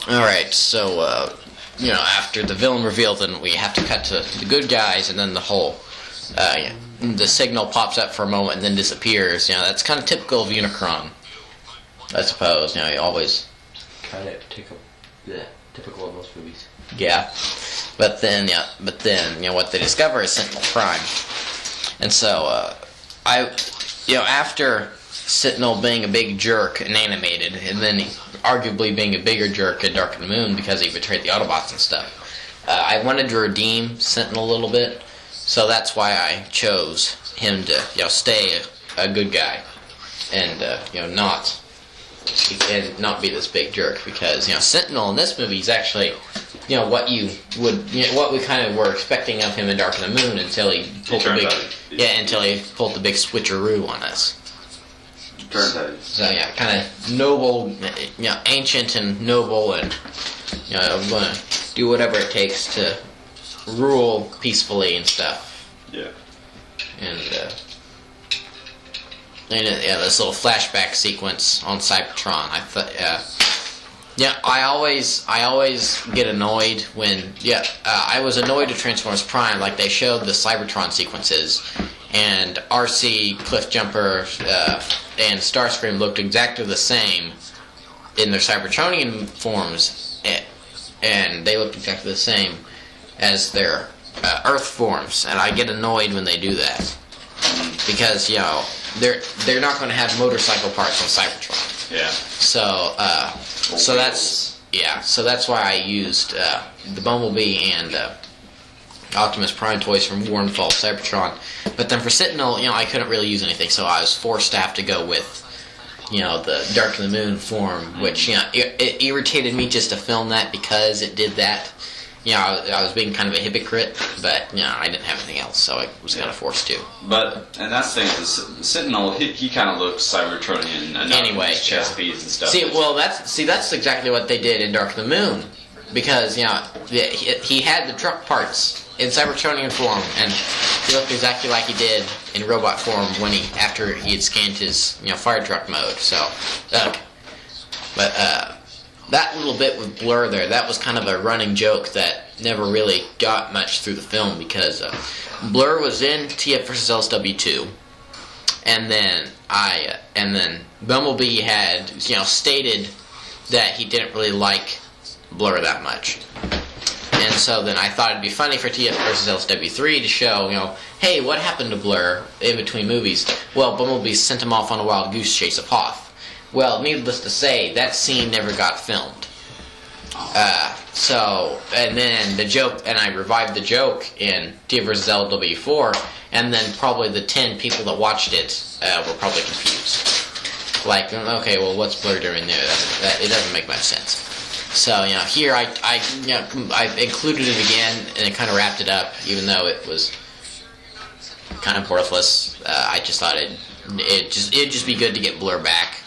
Alright, so, after the villain reveal, then we have to cut to the good guys, and then the signal pops up for a moment and then disappears. That's kind of typical of Unicron, I suppose. You always kind of typical of most movies. Yeah, but then what they discover is Sentinel Prime, and so after Sentinel being a big jerk in animated, and then arguably being a bigger jerk in Dark of the Moon because he betrayed the Autobots and stuff, I wanted to redeem Sentinel a little bit, so that's why I chose him to stay a good guy and not be this big jerk, because Sentinel in this movie is actually what we kind of were expecting of him in Dark of the Moon until he pulled the big switcheroo on us. So kind of noble, ancient and noble, and I'm gonna do whatever it takes to rule peacefully and stuff. Yeah. And this little flashback sequence on Cybertron. I always get annoyed when I was annoyed at Transformers Prime, like they showed the Cybertron sequences, and RC, Cliffjumper, and Starscream looked exactly the same in their Cybertronian forms, and they looked exactly the same as their Earth forms, and I get annoyed when they do that, because they're not going to have motorcycle parts on Cybertron. Yeah. So that's why I used the Bumblebee and Optimus Prime toys from War and Fall of Cybertron. But then for Sentinel, I couldn't really use anything, so I was forced to have to go with, the Dark of the Moon form, which, it irritated me just to film that because it did that. I was being kind of a hypocrite, but, I didn't have anything else, so I was kind of forced to. And that's the thing, is Sentinel, he kind of looks Cybertronian enough. Anyway, his chest piece and stuff. That's exactly what they did in Dark of the Moon, because, he had the truck parts in Cybertronian form, and he looked exactly like he did in robot form after he had scanned his, fire truck mode, so, but, that little bit with Blur there, that was kind of a running joke that never really got much through the film, because Blur was in TF vs. LSW2, and then Bumblebee had stated that he didn't really like Blur that much, and so then I thought it'd be funny for TF vs. LSW3 to show hey, what happened to Blur in between movies? Well, Bumblebee sent him off on a wild goose chase of Hoth. Well, needless to say, that scene never got filmed. And then the joke, and I revived the joke in TF vs. LW4, and then probably the 10 people that watched it were probably confused. Like, okay, well, what's Blur doing there? It doesn't make much sense. So, here I included it again, and it kind of wrapped it up, even though it was kind of worthless. I just thought it'd just be good to get Blur back.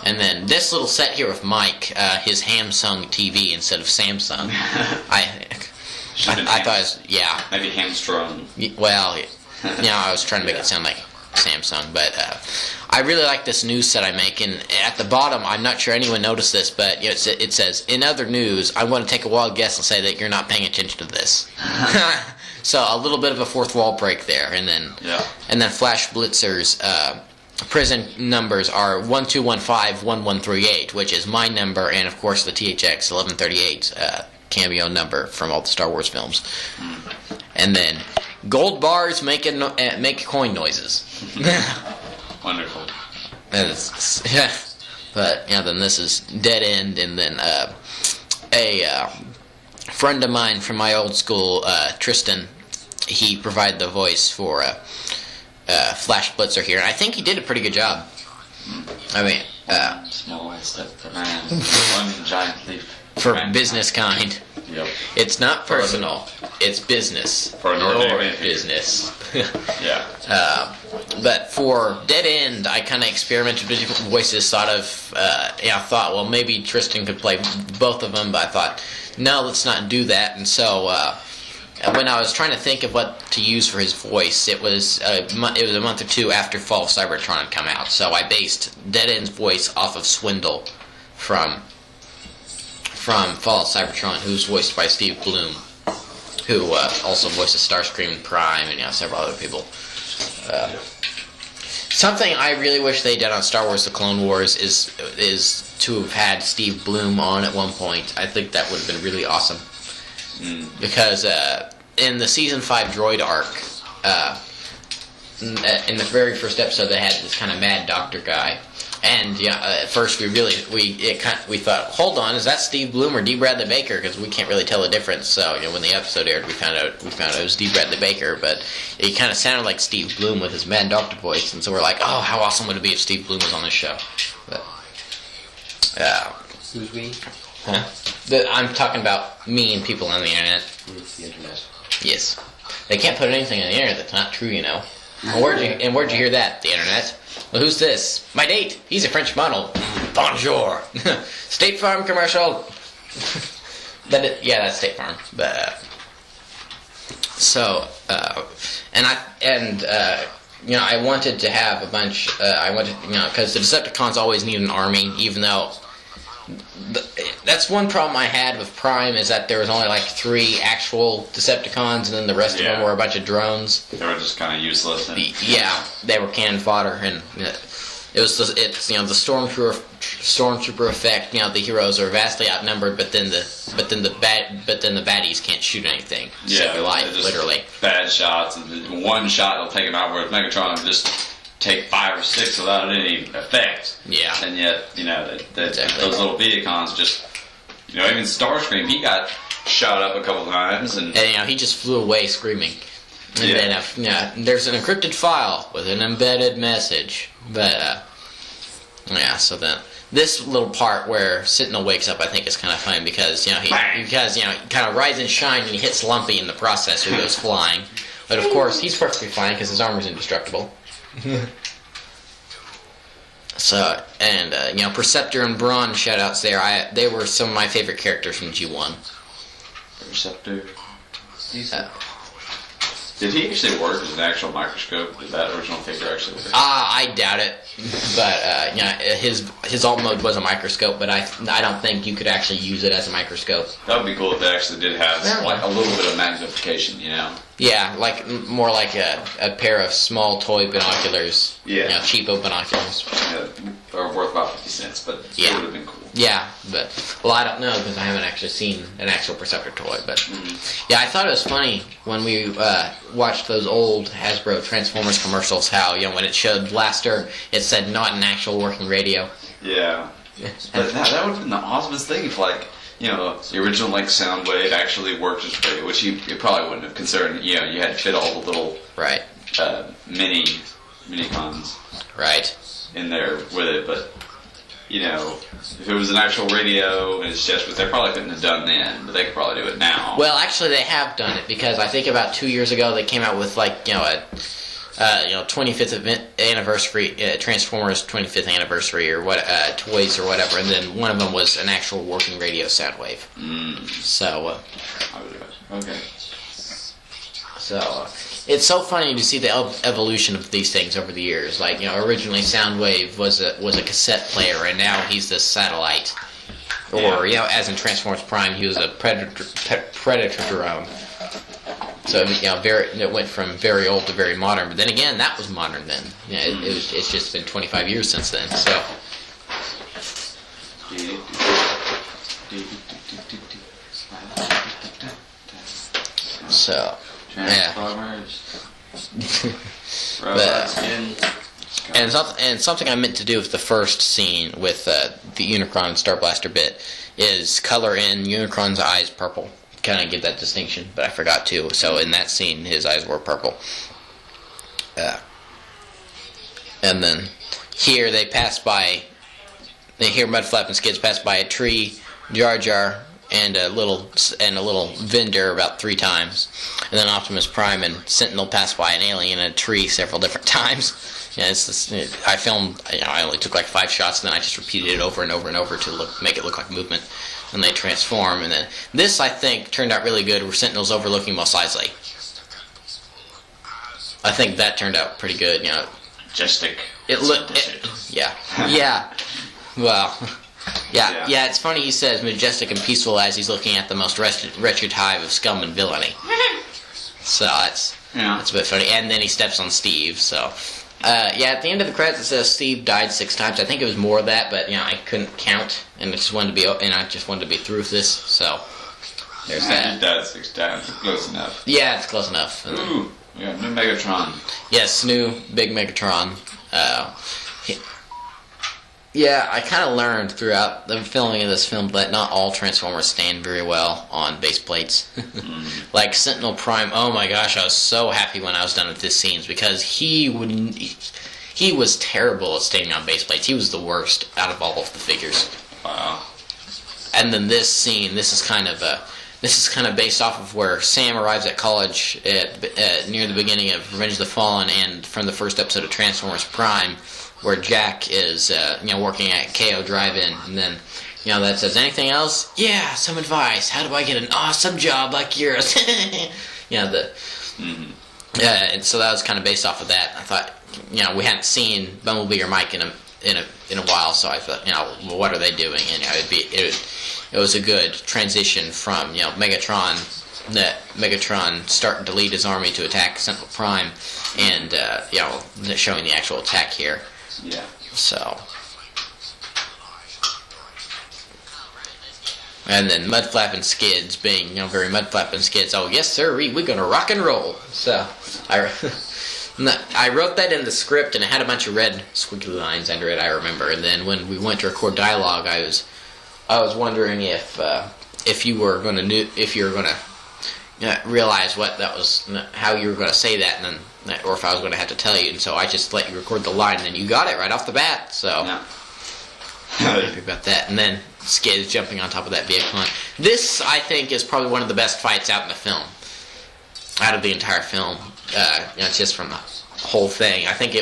And then this little set here with Mike, his Samsung TV instead of Samsung. I thought it was, maybe hamstrung. Well, I was trying to make it sound like Samsung, but I really like this news set I make. And at the bottom, I'm not sure anyone noticed this, but it says, "In other news, I want to take a wild guess and say that you're not paying attention to this." So a little bit of a fourth wall break there, and then Flash Blitzer's prison numbers are 1215-1138, which is my number, and of course the THX 1138 cameo number from all the Star Wars films. And then gold bars make coin noises. Wonderful. But then this is Dead End, and then a friend of mine from my old school, Tristan, he provided the voice for Flash Blitzer here, and I think he did a pretty good job. I mean, small step for man, one giant leap for business kind. Yep. It's not personal; it's business. For an ordinary business. Yeah. But for Dead End, I kind of experimented with different voices. I thought, well, maybe Tristan could play both of them, but I thought, no, let's not do that. And so, when I was trying to think of what to use for his voice, it was a month or two after Fall of Cybertron had come out. So I based Dead End's voice off of Swindle from from Fall of Cybertron, who's voiced by Steve Blum, who also voices Starscream, Prime, and several other people. Something I really wish they did on Star Wars: The Clone Wars is to have had Steve Blum on at one point. I think that would have been really awesome. Because in the Season 5 droid arc, in the very first episode, they had this kind of mad doctor guy. And at first we thought, hold on, is that Steve Blum or D. Bradley Baker? Because we can't really tell the difference. So when the episode aired, we found out it was D. Bradley Baker, but it kind of sounded like Steve Blum with his mad doctor voice. And so we're like, oh, how awesome would it be if Steve Blum was on this show? But who's we? Huh? I'm talking about me and people on the internet. The internet. Yes, they can't put anything on the internet that's not true, And where'd you hear that? The internet. Well, who's this? My date. He's a French model. Bonjour. State Farm commercial. That's State Farm. But I wanted to have a bunch. Because the Decepticons always need an army, even though. That's one problem I had with Prime, is that there was only like 3 actual Decepticons, and then the rest of them were a bunch of drones. They were just kind of useless. They were cannon fodder, and it was the stormtrooper effect. The heroes are vastly outnumbered, but then the baddies can't shoot anything. Save their life, literally. Bad shots, and one shot will take them out. Where Megatron will just take 5 or 6 without any effect. Yeah. And yet, those little Viacons just, even Starscream, he got shot up a couple times, and he just flew away screaming. And then, there's an encrypted file with an embedded message. But, so then this little part where Sentinel wakes up, I think is kind of funny because, he kind of rides and shine and he hits Lumpy in the process, so he goes flying. But of course, he's perfectly fine because his armor's indestructible. So, and Perceptor and Brawn shoutouts there. They were some of my favorite characters from G1. Perceptor. Did he actually work as an actual microscope? Did that original figure actually work? I doubt it. But his alt mode was a microscope, but I don't think you could actually use it as a microscope. That would be cool if they actually did have like a little bit of magnification, Yeah, more like a pair of small toy binoculars. Yeah. Cheapo binoculars. Yeah, or worth about 50 cents, but it would have been cool. Yeah, but I don't know because I haven't actually seen an actual Perceptor toy. But I thought it was funny when we watched those old Hasbro Transformers commercials. How when it showed Blaster, it said not an actual working radio. Yeah, but that would have been the awesomest thing if the original Soundwave actually worked as radio, which you probably wouldn't have considered. You had to fit all the little mini-cons in there with it, but if it was an actual radio and it's just, they probably couldn't have done then, but they could probably do it now. Well, actually, they have done it because I think about 2 years ago they came out with 25th anniversary Transformers 25th anniversary or what toys or whatever, and then one of them was an actual working radio Soundwave. So. Okay. So. It's so funny to see the evolution of these things over the years. Originally Soundwave was a cassette player, and now he's this satellite. Or, as in Transformers Prime, he was a Predator drone. So, it went from very old to very modern. But then again, that was modern then. It's just been 25 years since then. So. Transformers. And something I meant to do with the first scene with the Unicron Star Blaster bit is color in Unicron's eyes purple. Kind of give that distinction, but I forgot to. So in that scene, his eyes were purple. And then here they hear Mudflap and Skids pass by a tree, Jar Jar, and a little vendor about 3 times, and then Optimus Prime and Sentinel pass by an alien in a tree several different times. I filmed. I only took 5 shots, and then I just repeated it over and over and over to make it look like movement. And they transform, and then this I think turned out really good, where Sentinel's overlooking Mos Eisley. I think that turned out pretty good. Majestic. Yeah. Well. Yeah, it's funny he says majestic and peaceful as he's looking at the most wretched hive of scum and villainy. So that's a bit funny. And then he steps on Steve, so... at the end of the credits it says Steve died 6 times. I think it was more of that, but I couldn't count, and I just wanted to be through with this, so... There's that. He died 6 times. Close enough. Yeah, it's close enough. Ooh, yeah, new Megatron. Yes, new big Megatron. I kind of learned throughout the filming of this film that not all Transformers stand very well on base plates. Like Sentinel Prime, oh my gosh, I was so happy when I was done with this scene because he was terrible at standing on base plates. He was the worst out of all of the figures. Wow. And then this scene, this is kind of based off of where Sam arrives at college near the beginning of Revenge of the Fallen and from the first episode of Transformers Prime, where Jack is working at KO Drive-In, and then that says, anything else? Yeah, some advice. How do I get an awesome job like yours? And so that was kind of based off of that. I thought we hadn't seen Bumblebee or Mike in a while, so I thought what are they doing? And it was a good transition from Megatron starting to lead his army to attack Sentinel Prime, and showing the actual attack here. Yeah. So, and then Mudflap and Skids being very Mudflap and Skids. Oh yes, sir, we're gonna rock and roll. So I wrote that in the script, and it had a bunch of red squiggly lines under it. I remember, and then when we went to record dialogue, I was wondering if you were gonna realize what that was, how you were gonna say that, and then. Or if I was going to have to tell you, and so I just let you record the line, and then you got it right off the bat, so happy about that. And then Skids jumping on top of that vehicle. This, I think, is probably one of the best fights out in the film, out of the entire film, just from the whole thing. I think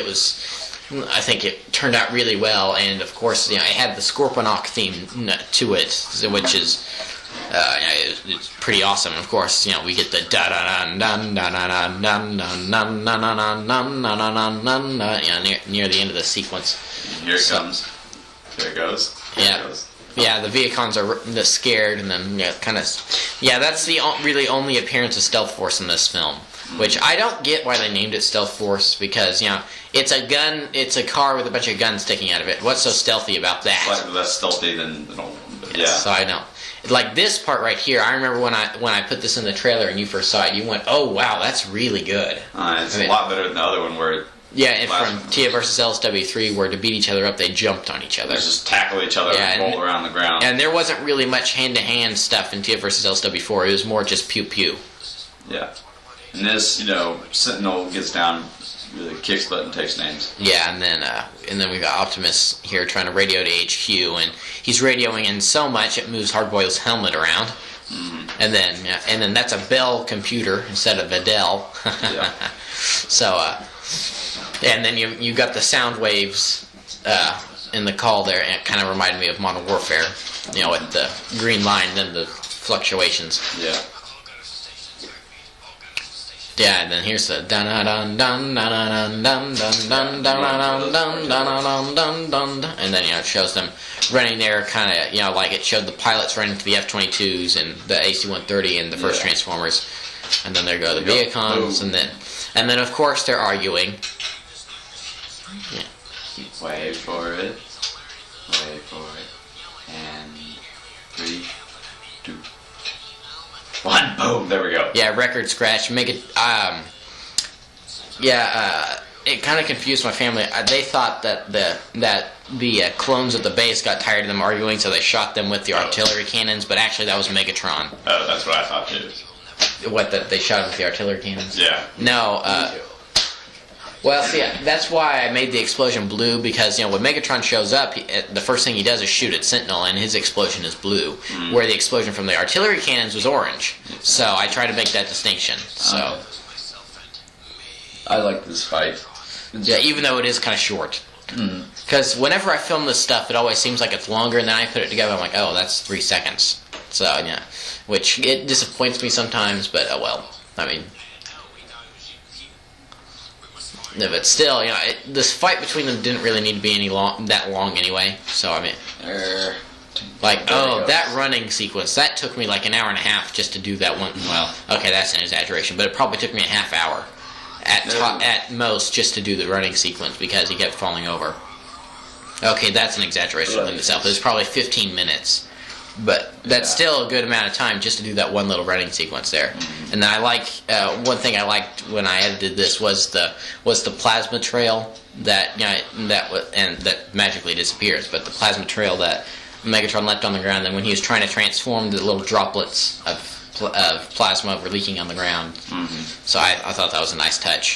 it turned out really well, and of course, it had the Scorponok theme to it, which is... it's pretty awesome. Of course, we get the da da da da da da da da near the end of the sequence. Here it comes. There it goes. Yeah, the Viacons are scared, and then that's the really only appearance of Stealth Force in this film. Which I don't get why they named it Stealth Force, because it's a car with a bunch of guns sticking out of it. What's so stealthy about that? Slightly less stealthy than the normal one, but So I know. Like this part right here, I remember when I put this in the trailer and you first saw it, you went, "Oh wow, that's really good." It's a lot better than the other one where. From Tia vs. LSW3, where to beat each other up, they jumped on each other. They just tackle each other and roll around the ground. And there wasn't really much hand-to-hand stuff in Tia vs. LSW4. It was more just pew-pew. Yeah. And this, Sentinel gets down, really kicks butt and takes names. Yeah, and then we got Optimus here trying to radio to HQ, and he's radioing in so much it moves Hardboil's helmet around. Mm-hmm. And then that's a Bell computer instead of a Dell. Yeah. So, and then you got the sound waves in the call there, and it kind of reminded me of Modern Warfare, with the green line and then the fluctuations. Yeah. Yeah, and then here's the dun dun dun dun dun dun dun dun dun dun dun dun dun dun, and then it shows them running there, kind of like it showed the pilots running to the F-22s and the AC-130 and the first Transformers, and then there go the Viacons, and then of course they're arguing. Yeah. Wait for it, and 3, 2. 1, boom, there we go. Yeah, record scratch. Make it. It kind of confused my family. They thought that the clones at the base got tired of them arguing, so they shot them with the artillery cannons. But actually, that was Megatron. Oh, that's what I thought too. What, that they shot him with the artillery cannons? Yeah. No. Well, see, that's why I made the explosion blue, because, when Megatron shows up, the first thing he does is shoot at Sentinel, and his explosion is blue, where the explosion from the artillery cannons was orange. So I try to make that distinction. So I like this fight. Yeah, even though it is kind of short. Because whenever I film this stuff, it always seems like it's longer, and then I put it together, I'm like, oh, that's 3 seconds. So, yeah. Which, it disappoints me sometimes, but, oh well. I mean... No, but still, this fight between them didn't really need to be that long anyway. So I mean, Like, that running sequence, that took me like an hour and a half just to do that one. Well, okay, that's an exaggeration, but it probably took me a half hour at most just to do the running sequence because he kept falling over. Okay, that's an exaggeration in itself. It was probably 15 minutes. But that's still a good amount of time just to do that one little running sequence there. And then one thing I liked when I edited this was the plasma trail that that magically disappears. But the plasma trail that Megatron left on the ground, and when he was trying to transform the little droplets of plasma were leaking on the ground. So I thought that was a nice touch.